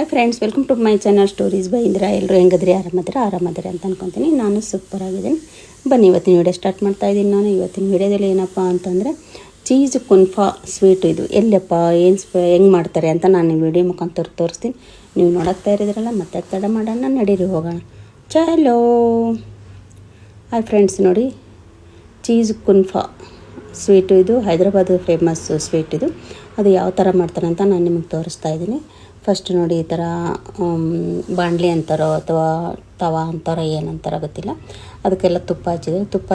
Hi friends, welcome to my channel stories by Indira. ಎಲ್ಲರೂ ಹೆಂಗದ್ರಿ? ಆರಾಮದಿರಿ ಅಂತ ಅನ್ಕೊತೀನಿ. ನಾನು ಸೂಪರ್ ಆಗಿದ್ದೀನಿ. ಬನ್ನಿ ಇವತ್ತಿನ ವೀಡಿಯೋ ಸ್ಟಾರ್ಟ್ ಮಾಡ್ತಾ ಇದ್ದೀನಿ. ನಾನು ಇವತ್ತಿನ ವೀಡಿಯೋದಲ್ಲಿ ಏನಪ್ಪ ಅಂತಂದರೆ ಚೀಸ್ ಕುನ್ಫಾ ಸ್ವೀಟ್. ಇದು ಎಲ್ಲಪ್ಪ ಹೆಂಗೆ ಮಾಡ್ತಾರೆ ಅಂತ ನಾನು ವೀಡಿಯೋ ಮುಖಾಂತರ ತೋರಿಸ್ತೀನಿ. ನೀವು ನೋಡೋಕ್ತಾ ಇರಿದ್ರಲ್ಲ, ಮತ್ತೆ ತಡ ಮಾಡೋಣ, ನಡೀರಿ ಹೋಗೋಣ. ಚಲೋ. ಹಾಯ್ ಫ್ರೆಂಡ್ಸ್, ನೋಡಿ ಚೀಸ್ ಕುನ್ಫಾ ಸ್ವೀಟು. ಇದು ಹೈದ್ರಾಬಾದ್ ಫೇಮಸ್ ಸ್ವೀಟ್. ಇದು ಅದು ಯಾವ ಥರ ಮಾಡ್ತಾರೆ ಅಂತ ನಾನು ನಿಮಗೆ ತೋರಿಸ್ತಾ ಇದ್ದೀನಿ. ಫಸ್ಟ್ ನೋಡಿ, ಈ ಥರ ಬಾಣಲಿ ಅಂತಾರೋ ಅಥವಾ ತವಾ ಅಂತಾರೋ ಏನಂತಾರೋ ಗೊತ್ತಿಲ್ಲ, ಅದಕ್ಕೆಲ್ಲ ತುಪ್ಪ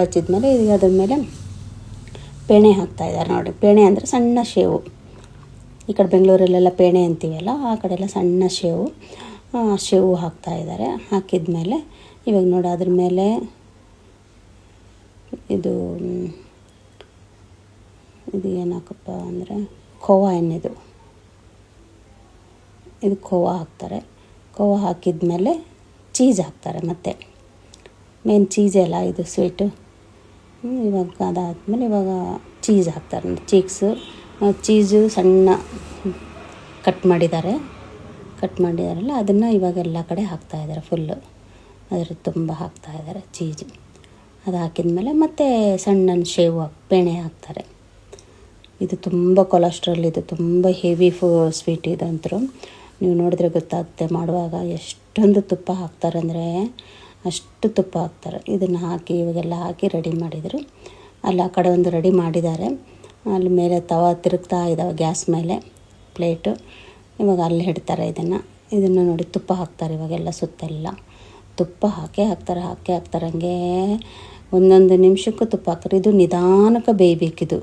ಹಚ್ಚಿದ್ಮೇಲೆ ಈಗ ಅದ್ರ ಮೇಲೆ ಪೇಣೆ ಹಾಕ್ತಾಯಿದ್ದಾರೆ. ನೋಡಿ, ಪೇಣೆ ಅಂದರೆ ಸಣ್ಣ ಶೇವು. ಈ ಕಡೆ ಬೆಂಗಳೂರಲ್ಲೆಲ್ಲ ಪೇಣೆ ಅಂತೀವಲ್ಲ, ಆ ಕಡೆಲ್ಲ ಸಣ್ಣ ಶೇವು ಹಾಕ್ತಾಯಿದ್ದಾರೆ. ಹಾಕಿದ್ಮೇಲೆ ಇವಾಗ ನೋಡಿ, ಅದ್ರ ಮೇಲೆ ಇದು ಏನಾಕಪ್ಪ ಅಂದರೆ ಖೋವಾ ಎಣ್ಣೆದು. ಇದು ಖೋವಾ ಹಾಕ್ತಾರೆ. ಖೋವಾ ಹಾಕಿದ್ಮೇಲೆ ಚೀಸ್ ಹಾಕ್ತಾರೆ. ಮತ್ತು ಮೇನ್ ಚೀಸ್ ಎಲ್ಲ ಇದು ಸ್ವೀಟು. ಇವಾಗ ಅದಾದಮೇಲೆ ಇವಾಗ ಚೀಸ್ ಹಾಕ್ತಾರೆ. ಚೀಸು ಸಣ್ಣ ಕಟ್ ಮಾಡಿದಾರಲ್ಲ, ಅದನ್ನು ಇವಾಗ ಎಲ್ಲ ಕಡೆ ಹಾಕ್ತಾಯಿದ್ದಾರೆ. ಫುಲ್ಲು ಅದರ ತುಂಬ ಹಾಕ್ತಾಯಿದ್ದಾರೆ ಚೀಸು. ಅದು ಹಾಕಿದ್ಮೇಲೆ ಮತ್ತೆ ಸಣ್ಣ ಶೇವು ಪೇಣೆ ಹಾಕ್ತಾರೆ. ಇದು ತುಂಬ ಕೊಲೆಸ್ಟ್ರಾಲ್, ಇದು ತುಂಬ ಹೆವಿ ಸ್ವೀಟ್ ಇದಂತರೂ. ನೀವು ನೋಡಿದ್ರೆ ಗೊತ್ತಾಗುತ್ತೆ. ಮಾಡುವಾಗ ಎಷ್ಟೊಂದು ತುಪ್ಪ ಹಾಕ್ತಾರೆ ಅಂದರೆ ಅಷ್ಟು ತುಪ್ಪ ಹಾಕ್ತಾರೆ. ಇದನ್ನು ಹಾಕಿ ಇವಾಗೆಲ್ಲ ಹಾಕಿ ರೆಡಿ ಮಾಡಿದರು. ಅಲ್ಲಿ ಆ ಕಡೆ ಒಂದು ರೆಡಿ ಮಾಡಿದ್ದಾರೆ. ಅಲ್ಲಿ ಮೇಲೆ ತವಾ ತಿರುಗ್ತಾ ಇದ್ದಾವೆ ಗ್ಯಾಸ್ ಮೇಲೆ ಪ್ಲೇಟು. ಇವಾಗ ಅಲ್ಲಿ ಇಡ್ತಾರೆ ಇದನ್ನು ನೋಡಿ, ತುಪ್ಪ ಹಾಕ್ತಾರೆ. ಇವಾಗೆಲ್ಲ ಸುತ್ತೆಲ್ಲ ತುಪ್ಪ ಹಾಕ್ತಾರೆ. ಹಂಗೆ ಒಂದೊಂದು ನಿಮಿಷಕ್ಕೂ ತುಪ್ಪ ಹಾಕ್ತಾರೆ. ಇದು ನಿಧಾನಕ್ಕೆ ಬೇಯಬೇಕಿದು,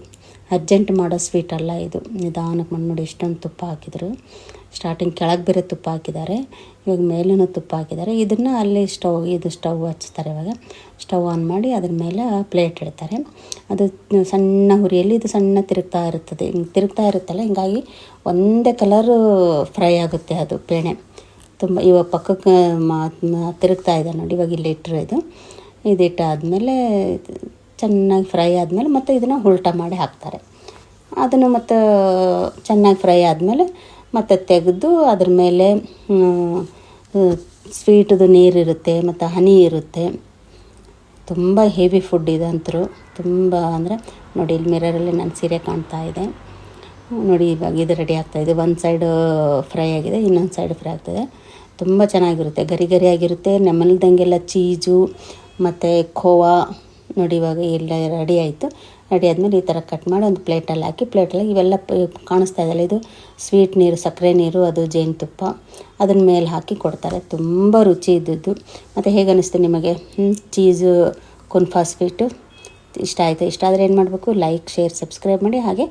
ಅರ್ಜೆಂಟ್ ಮಾಡೋ ಸ್ವೀಟ್ ಅಲ್ಲ ಇದು. ನಿಧಾನಕ್ಕೆ ಮಾಡಿ. ನೋಡಿ ಎಷ್ಟೊಂದು ತುಪ್ಪ ಹಾಕಿದರು. ಸ್ಟಾರ್ಟಿಂಗ್ ಕೆಳಗೆ ಬೇರೆ ತುಪ್ಪ ಹಾಕಿದ್ದಾರೆ, ಇವಾಗ ಮೇಲೂ ತುಪ್ಪ ಹಾಕಿದ್ದಾರೆ. ಇದನ್ನು ಅಲ್ಲಿ ಸ್ಟವ್ ಹಚ್ತಾರೆ. ಇವಾಗ ಸ್ಟವ್ ಆನ್ ಮಾಡಿ ಅದ್ರ ಮೇಲೆ ಪ್ಲೇಟ್ ಇಡ್ತಾರೆ. ಅದು ಸಣ್ಣ ಹುರಿಯಲ್ಲಿ ಇದು ಸಣ್ಣ ತಿರುಗ್ತಾ ಇರುತ್ತಲ್ಲ, ಹಿಂಗಾಗಿ ಒಂದೇ ಕಲರು ಫ್ರೈ ಆಗುತ್ತೆ ಅದು ಪೇಣೆ ತುಂಬ. ಇವಾಗ ಪಕ್ಕಕ್ಕೆ ತಿರುಗ್ತಾ ಇದೆ ನೋಡಿ. ಇವಾಗ ಇಲ್ಲಿ ಇದಿಟ್ಟಾದಮೇಲೆ ಚೆನ್ನಾಗಿ ಫ್ರೈ ಆದಮೇಲೆ ಮತ್ತೆ ಇದನ್ನು ಉಲ್ಟಾ ಮಾಡಿ ಹಾಕ್ತಾರೆ. ಅದನ್ನು ಮತ್ತು ಚೆನ್ನಾಗಿ ಫ್ರೈ ಆದಮೇಲೆ ಮತ್ತೆ ತೆಗೆದು ಅದ್ರ ಮೇಲೆ ಸ್ವೀಟದು ನೀರಿರುತ್ತೆ ಮತ್ತು ಹನಿ ಇರುತ್ತೆ. ತುಂಬ ಹೆವಿ ಫುಡ್ ಇದಂತರೂ. ತುಂಬ ಅಂದರೆ ನೋಡಿ, ಇಲ್ಲಿ ಮಿರರಲ್ಲಿ ನನ್ನ ಸೀರೆ ಕಾಣ್ತಾ ಇದೆ ನೋಡಿ. ಇವಾಗ ಇದು ರೆಡಿ ಆಗ್ತಾಯಿದೆ. ಒಂದು ಸೈಡು ಫ್ರೈ ಆಗಿದೆ, ಇನ್ನೊಂದು ಸೈಡ್ ಫ್ರೈ ಆಗ್ತಾಯಿದೆ. ತುಂಬ ಚೆನ್ನಾಗಿರುತ್ತೆ, ಗರಿ ಆಗಿರುತ್ತೆ. ನಮ್ಮಲ್ದಂಗೆಲ್ಲ ಚೀಸು ಮತ್ತು ಖೋವಾ ನೋಡಿ. ಇವಾಗ ಎಲ್ಲ ರೆಡಿ ಆಯಿತು. ರೆಡಿ ಆದಮೇಲೆ ಈ ಥರ ಕಟ್ ಮಾಡಿ ಒಂದು ಪ್ಲೇಟಲ್ಲಿ ಹಾಕಿ, ಪ್ಲೇಟಲ್ಲಿ ಇವೆಲ್ಲ ಕಾಣಿಸ್ತಾ ಇದೆಯಲ್ಲ, ಇದು ಸ್ವೀಟ್ ನೀರು, ಸಕ್ಕರೆ ನೀರು, ಅದು ಜೇನುತುಪ್ಪ ಅದನ್ನ ಮೇಲೆ ಹಾಕಿ ಕೊಡ್ತಾರೆ. ತುಂಬ ರುಚಿ ಇದ್ದದ್ದು. ಮತ್ತು ಹೇಗೆ ಅನ್ನಿಸ್ತು ನಿಮಗೆ ಚೀಸು ಕುನ್ಫಾ ಸ್ವೀಟು? ಇಷ್ಟ ಆಯಿತು? ಇಷ್ಟ ಆದರೆ ಏನು ಮಾಡಬೇಕು? ಲೈಕ್, ಶೇರ್, ಸಬ್ಸ್ಕ್ರೈಬ್ ಮಾಡಿ. ಹಾಗೆ